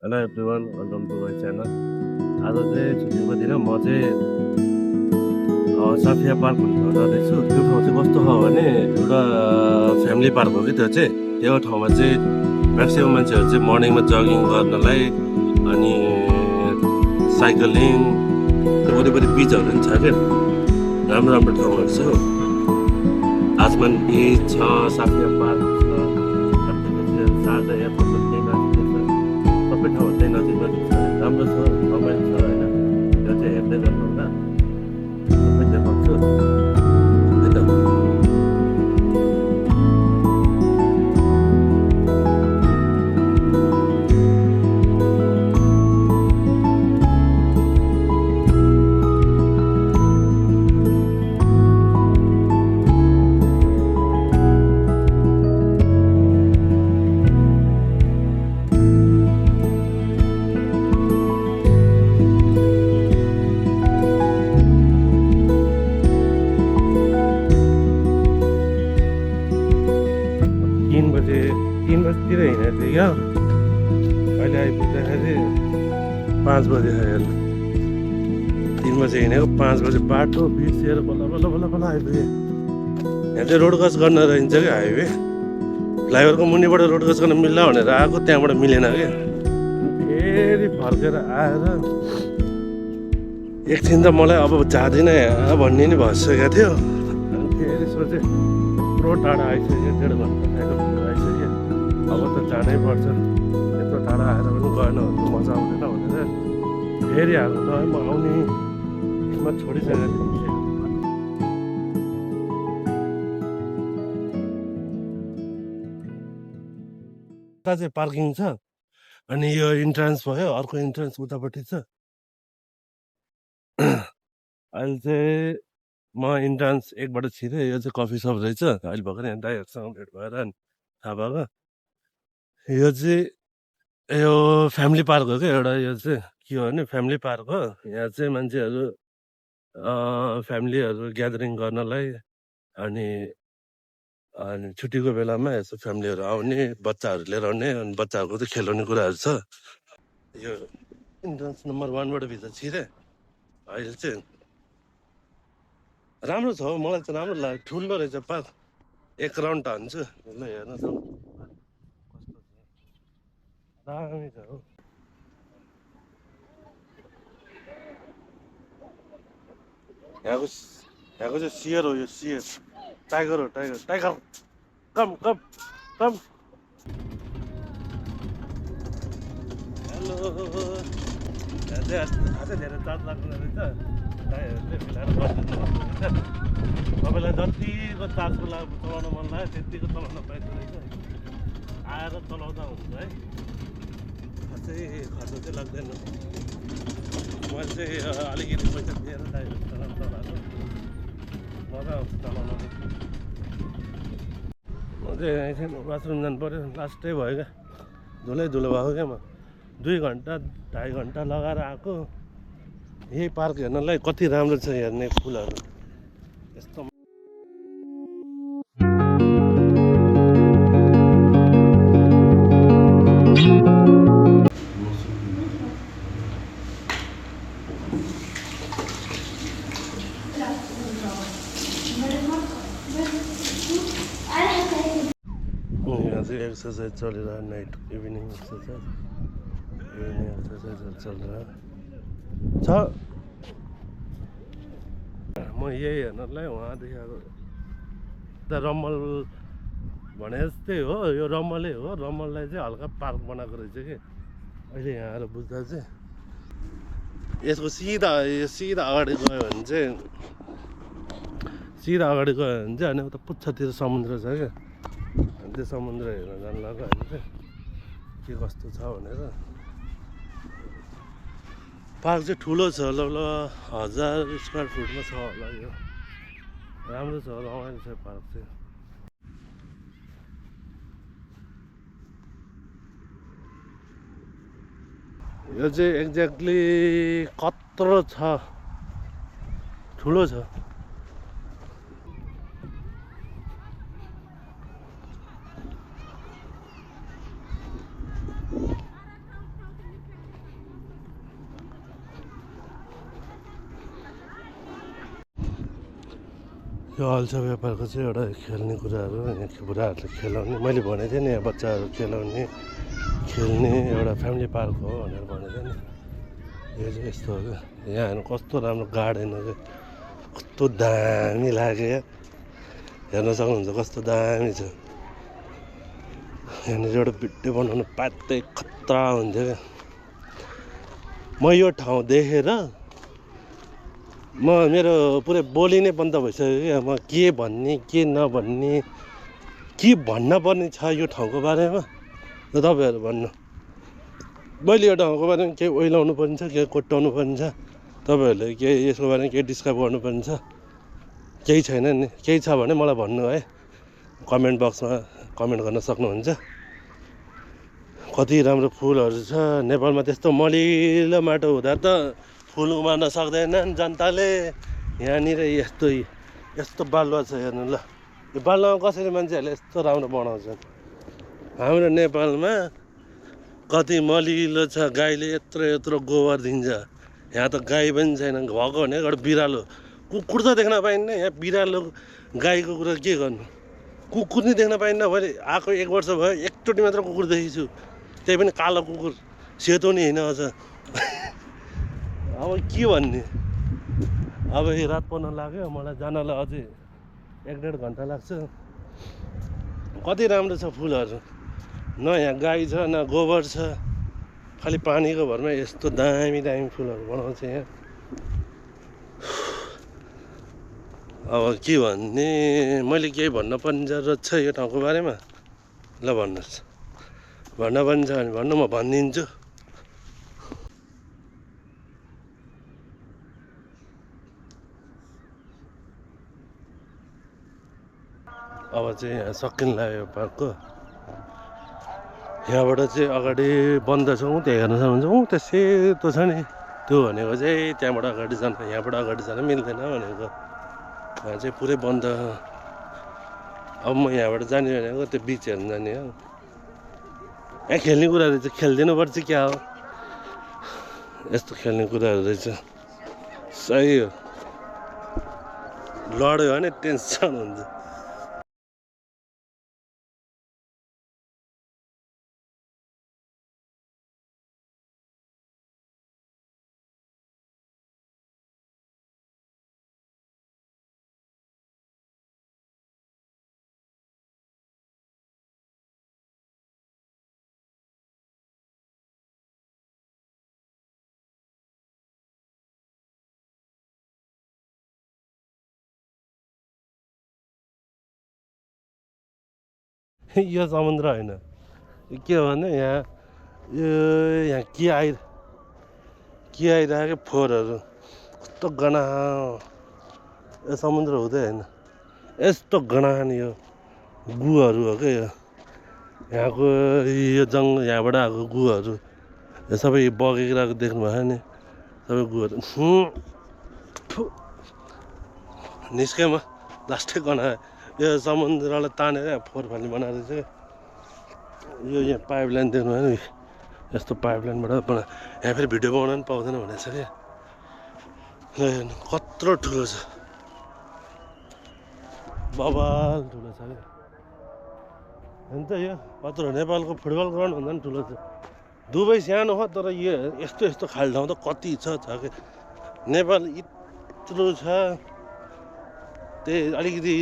Hello everyone welcome to my channel. आज चाहिँ छुट्टीको दिन म चाहिँ साफिया पार्क भन्ने ठाउँ जाँदैछु। त्यो ठाउँ चाहिँ कस्तो छ भने एउटा फ्यामिली पार्क हो कि त्यो चाहिँ। त्यो ठाउँमा चाहिँ म्याक्सिमम् मान्छेहरू चाहिँ मर्निङमा जगिङ गर्नलाई अनि साइक्लिङ वरिपरि बिचहरू पनि छ क्या, राम्रो राम्रो ठाउँहरू छ। आजमान बिच छ, साफिया पार्क छ, साझा एयरपोर्ट त्यही नजिकै छ। सबै ठाउँ चाहिँ नजिक नजिक छ, राम्रो छ, रमाइलो छ होइन। त्यो चाहिँ हेर्दै गर्नु होला, सबै देखाउँछु है त। तिन बजीतिर हिँडेको थिएँ क्या, अहिले आइपुग्दाखेरि 5 बजी आयो। 3 बजी हिँडेको 5 बजी बाटो बिर्सिएर बल्ल बल्ल बल्ल बल्ल आइपुगेँ। यहाँ चाहिँ रोड क्रस गर्न रहन्छ क्या, हाइवे फ्लाइओभरको मुनिबाट रोड क्रस गर्न मिल्ला भनेर आएको, त्यहाँबाट मिलेन क्या। फेरि फर्केर आएर एकछिन त मलाई अब जाँदिनँ भन्ने नि भइसकेको थियो। अनि फेरि सोचेँ यत्रो टाढा आइसक्यो, 1.5 घन्टा साइकल आइसक्यो, अब त जानै पर्छ। यत्रो टाढा आएर पनि गएन भने त मजा आउँदैन भनेर फेरि हाल्नु त म आउने हिम्मत छोडिसकेको थिएँ। उता चाहिँ पार्किङ छ, अनि यो इन्ट्रान्स भयो, अर्को इन्ट्रान्स उतापट्टि छ। अहिले चाहिँ म इन्ट्रान्स 1बाट छिरेँ। यो चाहिँ कफी सप रहेछ। अहिले भर्खर यहाँ दाइहरूसँग भेट भएर अनि थाहा भएको। यो चाहिँ यो फ्यामिली पार्क हो क्या एउटा। यो चाहिँ के हो भने फ्यामिली पार्क हो। यहाँ चाहिँ मान्छेहरू फ्यामिलीहरू ग्यादरिङ गर्नलाई अनि अनि छुट्टीको बेलामा यसो फ्यामिलीहरू आउने, बच्चाहरू लिएर आउने, अनि बच्चाहरूको चाहिँ खेलाउने कुराहरू छ। यो इन्ट्रान्स नम्बर 1बाट भित्र छिरेँ। अहिले चाहिँ राम्रो छ हौ, मलाई त राम्रो लाग्यो। ठुलो रहेछ पार्क, 1 राउन्ड हान्छु ल, हेर्न त कस्तो छ, दामी छ हौ। यहाँको चाहिँ सियर हो, यो सियर टाइगर हो, टाइगर टाइगर कम कम कम। हेलो, यहाँ चाहिँ अझै धेरै चार्ज लाग्ने रहेछ। दाइहरूले मिलाएर गरिदिनु रहेछ। तपाईँलाई जतिको चार्जको लागि चलाउन मन लाग्यो त्यतिको चलाउन पाइँदो रहेछ। आएर चलाउँदा हुन्छ है, खासै खर्च चाहिँ लाग्दैन। मैले चाहिँ अलिकति पैसा दिएर दाइहरू चलाएको मजा आउँछ चलाउन। म चाहिँ एकछिन बाथरुम जानु पऱ्यो, लास्टै भयो क्या, धुलै धुलो भएको क्या। म 2 घन्टा 2.5 घन्टा लगाएर आएको यही पार्क हेर्नलाई। कति राम्रो छ हेर्ने फुलहरू यस्तो। यहाँ चाहिँ एक्सर्साइज चलिरहेको, नाइट इभिनिङ एक्सर्साइज चलिरहेको छ। म यही हेर्नलाई उहाँदेखि आएको। त रम्मल भने जस्तै हो, यो रम्मलै हो। रम्मललाई चाहिँ हल्का पार्क बनाएको रहेछ कि अहिले यहाँ आएर बुझ्दा चाहिँ। यसको सिधा अगाडि गयो भने चाहिँ अनि उता पुच्छरतिर समुद्र छ क्या। अनि त्यो समुद्र हेर्न जानु लाग्यो हामी चाहिँ, के कस्तो छ भनेर। पार्क चाहिँ ठुलो छ, ल 1000 स्क्वायर फिटमा छ होला। यो राम्रो छ, रमाइलो छ पार्क चाहिँ। यो चाहिँ एक्ज्याक्टली कत्रो छ, ठुलो छ। यो अल्छा व्यापारको चाहिँ एउटा खेल्ने कुराहरू यहाँ बुढाहरूले खेलाउने मैले भनेको थिएँ नि यहाँ बच्चाहरू खेलाउने खेल्ने एउटा फ्यामिली पार्क हो भनेर भनेको थिएँ नि यो चाहिँ यस्तो हो क्या यहाँ हेर्नु कस्तो राम्रो गार्डन हो क्या कस्तो दामी लाग्यो हेर्न सक्नुहुन्छ कस्तो दामी छ यहाँनिर एउटा भिडियो बनाउनु पाए खतरा हुन्थ्यो क्या म यो ठाउँ देखेर मेरो पुरै बोली नै बन्द भइसक्यो क्या म के भन्ने के नभन्ने के भन्न पर्ने छ यो ठाउँको बारेमा र तपाईँहरू भन्नु मैले यो ठाउँको बारेमा केही ओइलाउनु पर्ने छ केही कोट्याउनु पर्ने छ तपाईँहरूले केही यसको बारेमा केही डिस्क्राइब गर्नुपर्ने छ केही छैन नि केही छ भने मलाई भन्नु है कमेन्ट बक्समा कमेन्ट गर्न सक्नुहुन्छ कति राम्रो फुलहरू छ नेपालमा त्यस्तो मलिलो माटो हुँदा त फुल उमार्न सक्दैनन् जनताले यहाँनिर यस्तो बालुवा छ हेर्नु ल यो बालुवामा कसरी मान्छेहरूले यस्तो राम्रो बनाउँछन् हाम्रो नेपालमा कति मलिलो छ गाईले यत्रो यत्रो गोबर दिन्छ यहाँ त गाई पनि छैन भएको भने एउटा बिरालो कुकुर त देख्न पाइन्न यहाँ बिरालो गाईको कुरा के गर्नु कुकुर नि देख्न पाइन्न मैले आएको 1 वर्ष भयो एकचोटि मात्र कुकुर देखेको छु त्यही पनि कालो कुकुर सेतो नि होइन अझ अब के भन्ने अब यो रात पर्न लाग्यो मलाई जानलाई अझै 1-1.5 घन्टा लाग्छ कति राम्रो छ फुलहरू न यहाँ गाई छ न गोबर छ खालि पानीको भरमा यस्तो दामी दामी फुलहरू बनाउँछ यहाँ अब के भन्ने मैले केही भन्न पर्ने जरुरत छ यो ठाउँको बारेमा ल भन्नुहोस् भन्न पनि छ भने भन्नु म भनिदिन्छु अब चाहिँ यहाँ सकिन लाग्यो पार्कको यहाँबाट चाहिँ अगाडि बन्द छ त्यहाँ हेर्न सक्नुहुन्छ त्यो सेतो छ नि त्यो भनेको चाहिँ त्यहाँबाट अगाडि जान यहाँबाट अगाडि जान मिल्दैन भनेको यहाँ चाहिँ पुरै बन्द अब म यहाँबाट जाने भनेको त्यो बिच हेर्न जाने हो यहाँ खेल्ने कुराहरू चाहिँ खेलिदिनु पर्छ क्या हो यस्तो खेल्ने कुराहरू रहेछ सही हो लड्यो भने टेन्सन हुन्छ यो समुद्र होइन के हो भने यहाँ के आइरहेको फोहोरहरू कस्तो गना यो समुद्र हुँदै होइन यस्तो गनान यो गुहरू हो क्या यो यहाँको यो यहाँबाट आएको गुहरू यो सबै बगेको देख्नु भयो नि सबै गुहरू निस्केमा लास्टै गनायो यो समुद्रलाई तानेर फोहोर फाल्ने बनाएर चाहिँ यो यहाँ पाइप लाइन देख्नु भयो नि यस्तो पाइप लाइनबाट यहाँ फेरि भिडियो बनाउन पनि पाउँदैन भनेको छ क्या कत्रो ठुलो छ बबाल ठुलो छ क्या अन्त यो कत्रो नेपालको फुटबल ग्राउन्ड भन्दा पनि ठुलो छ दुबई सानो हो तर यो यस्तो खाली ठाउँ त कति छ क्या नेपाल यत्रो छ त्यही अलिकति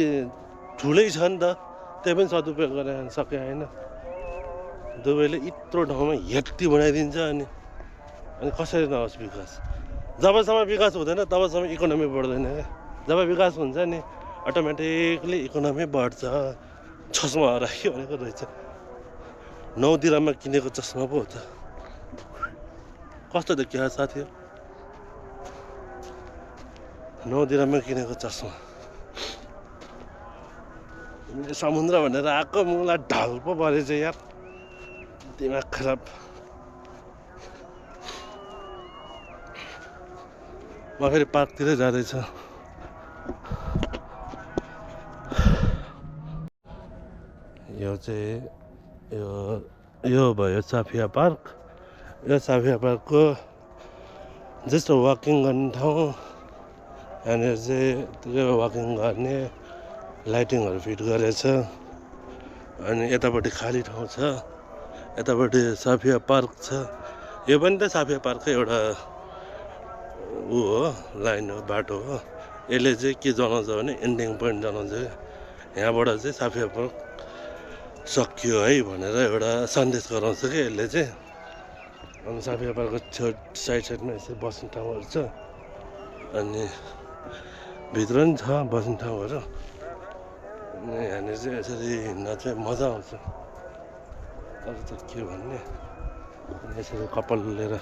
ठुलै छ नि त त्यही पनि सदुपयोग गरेर सके होइन दुबईले यत्रो ठाउँमा हेक्टी बनाइदिन्छ अनि कसरी नहोस् विकास जबसम्म विकास हुँदैन तबसम्म इकोनोमी बढ्दैन क्या जब विकास हुन्छ नि अटोमेटिकली इकोनोमी बढ्छ चस्मा हरायो भनेको रहेछ 9 दिराममा किनेको चस्मा पो हो त कस्तो देखियो साथी 9 दिराममा किनेको चस्मा समुद्र भनेर आएको मलाई ढल पो परेछ यार दिमाग खराब म फेरि पार्कतिरै जाँदैछ यो चाहिँ यो भयो साफिया पार्क यो साफिया पार्कको जस्तो वाकिङ गर्ने ठाउँ यहाँनिर चाहिँ वाकिङ गर्ने लाइटिङहरू फिट गरेको छ। अनि यतापट्टि खाली ठाउँ छ, यतापट्टि साफिया पार्क छ। यो पनि त साफिया पार्ककै एउटा ऊ हो, लाइन हो, बाटो हो। यसले चाहिँ के जनाउँछ भने एन्डिङ पोइन्ट जनाउँछ। यहाँबाट चाहिँ साफिया पार्क सकियो है भनेर एउटा सन्देश गराउँछ कि यसले चाहिँ। अनि साफिया पार्कको साइडमा यसरी बस्ने ठाउँहरू छ, अनि भित्र पनि छ बस्ने ठाउँहरू। अनि यहाँनिर चाहिँ यसरी हिँड्न चाहिँ मजा आउँछ। अरू त के भन्ने, यसरी कपाल लिएर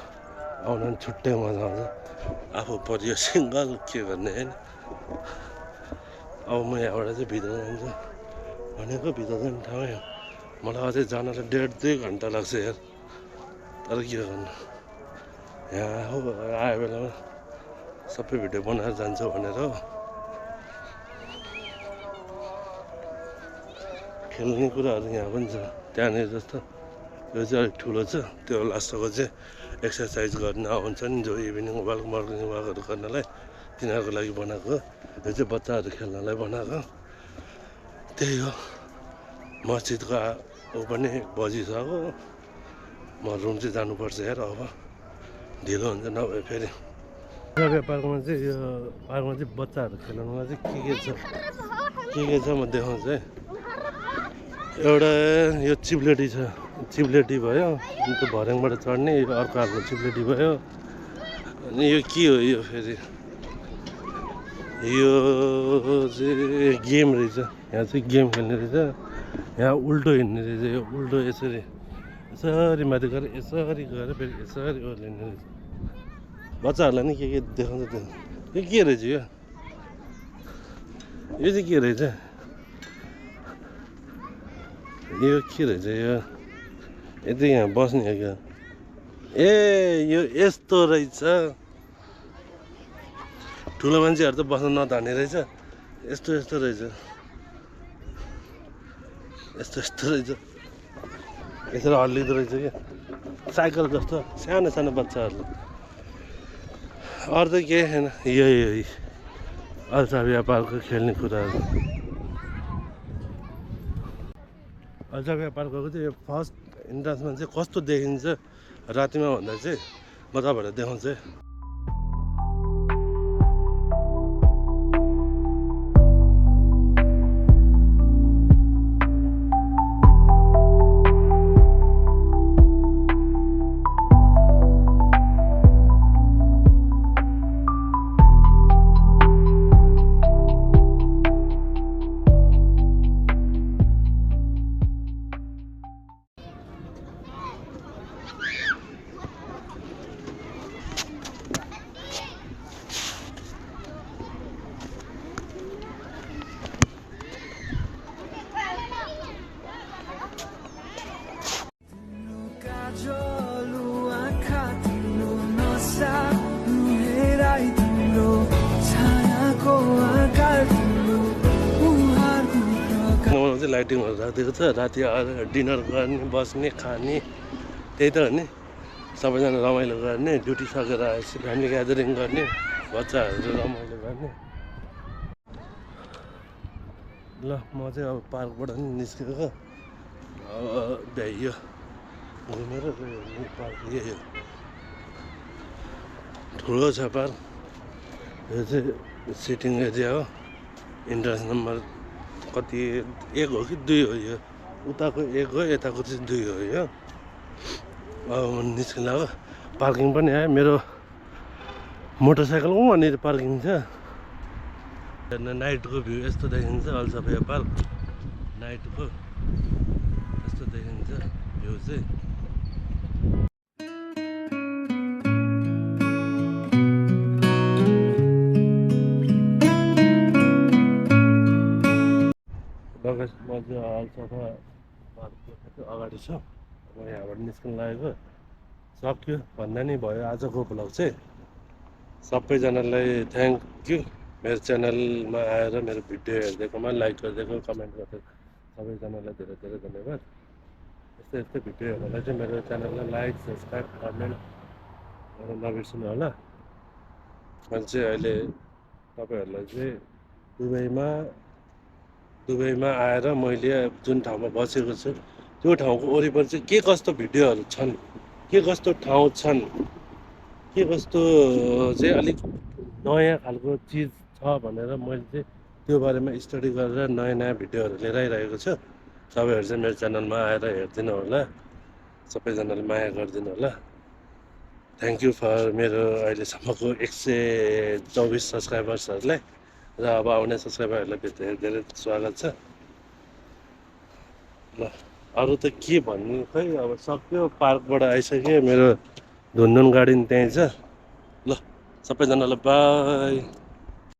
आउन पनि छुट्टै मजा आउँछ। आफू परियो सिङ्गल के गर्ने होइन। अब म यहाँबाट चाहिँ भित्र जान्छु भनेको, भित्र जाने ठाउँ मलाई अझै जानलाई 1.5-2 घन्टा लाग्छ यार। तर के गर्नु, यहाँ हो आयो बेलामा सबै भिडियो बनाएर जान्छु भनेर हो। खेल्ने कुराहरू यहाँ पनि छ, त्यहाँनिर जस्तो यो चाहिँ अलिक ठुलो छ। त्यो लास्टको चाहिँ एक्सर्साइज गर्न आउँछ नि जो इभिनिङ वाक मर्निङ वाकहरू गर्नलाई, तिनीहरूको लागि बनाएको। यो चाहिँ बच्चाहरू खेल्नलाई बनाएको। त्यही हो, मस्जिदको ऊ पनि बजिसक्यो। म रुम चाहिँ जानुपर्छ यार, अब ढिलो हुन्छ नभए फेरि। साफिया पार्कमा चाहिँ यो पार्कमा चाहिँ बच्चाहरू खेल्नुमा चाहिँ के छ म देखाउँछु है। एउटा यो चिप्लेटी छ, चिप्लेटी भयो। अनि त्यो भर्याङबाट चढ्ने यो अर्को खालको चिप्लेटी भयो। अनि यो के हो यो फेरि, यो चाहिँ गेम रहेछ। यहाँ चाहिँ गेम खेल्ने रहेछ। यहाँ उल्टो हिँड्ने रहेछ, यो उल्टो यसरी यसरी माथि गएर यसरी गएर फेरि यसरी ओर्लिने रहेछ। बच्चाहरूलाई नि के देखाउँछ त्यो। यो के रहेछ, यो चाहिँ के रहेछ, यो के रहेछ, यो यति यहाँ बस्ने हो क्या। ए यो यस्तो रहेछ, ठुलो मान्छेहरू त बस्न नधाने रहेछ। यस्तो यस्तो रहेछ, यस्तो यस्तो रहेछ, यसरी हल्लिँदो रहेछ क्या, साइकल जस्तो सानो सानो बच्चाहरू। अरू त केही छैन, यही अल्साफिया पार्कको खेल्ने कुराहरू। अल्साफिया पार्कको चाहिँ यो फर्स्ट इन्ट्रान्समा चाहिँ कस्तो देखिन्छ रातिमा भन्दा चाहिँ म तपाईँहरूलाई देखाउँछु है। लाइटिङहरू राखिदिएको छ, राति डिनर गर्ने, बस्ने, खाने, त्यही त हो नि। सबैजना रमाइलो गर्ने, ड्युटी सकेर आएपछि फ्यामिली ग्यादरिङ गर्ने, बच्चाहरू रमाइलो गर्ने। ल म चाहिँ अब पार्कबाट नि निस्केको, भ्याइयो घुमेर पार्क। यही हो, ठुलो छ पार्क। यो चाहिँ सिटिङ एरिया हो। इन्ट्रान्स नम्बर कति 1 हो कि 2 हो, यो उताको 1 हो, यताको चाहिँ 2 हो। यो अब निस्किँदा हो, पार्किङ पनि आयो। मेरो मोटरसाइकलको वहाँनिर पार्किङ छ। नाइटको भ्यू यस्तो देखिन्छ अल्साफिया पार्क। नाइटको यस्तो देखिन्छ भ्यू चाहिँ। म चाहिँ अल्साफिया पार्कको अगाडि छु। म यहाँबाट निस्किनु लागेको, सक्यो भन्दा नि भयो आजको भ्लग चाहिँ। सबैजनालाई थ्याङ्क यू, मेरो च्यानलमा आएर मेरो भिडियो हेरिदिएकोमा, लाइक गरिदिएको, कमेन्ट गरिदिएको सबैजनालाई धेरै धेरै धन्यवाद। यस्तै यस्तै भिडियो हेर्नलाई चाहिँ मेरो च्यानललाई लाइक, सब्सक्राइब, कमेन्ट गर्न नबिर्सिनु होला। मैले चाहिँ अहिले तपाईँहरूलाई चाहिँ दुबईमा दुबईमा आएर मैले जुन ठाउँमा बसेको छु त्यो ठाउँको वरिपरि चाहिँ के कस्तो भिडियोहरू छन्, के कस्तो ठाउँ छन्, के कस्तो चाहिँ अलिक नयाँ खालको चिज छ भनेर मैले चाहिँ त्यो बारेमा स्टडी गरेर नयाँ नयाँ भिडियोहरू लिएर आइरहेको छु। तपाईँहरू चाहिँ मेरो च्यानलमा आएर हेरिदिनु होला, सबैजनाले माया गरिदिनु होला। थ्याङ्क यू फर मेरो अहिलेसम्मको 124 सब्सक्राइबर्सहरूलाई, र अब आउने सब्सक्राइबरहरूलाई धेरै धेरै स्वागत छ। ल अरू त के भन्नु, खै अब सक्यो, पार्कबाट आइसक्यो, मेरो धुनधुन गाडी नि त्यहीँ छ। ल सबैजनालाई बाई।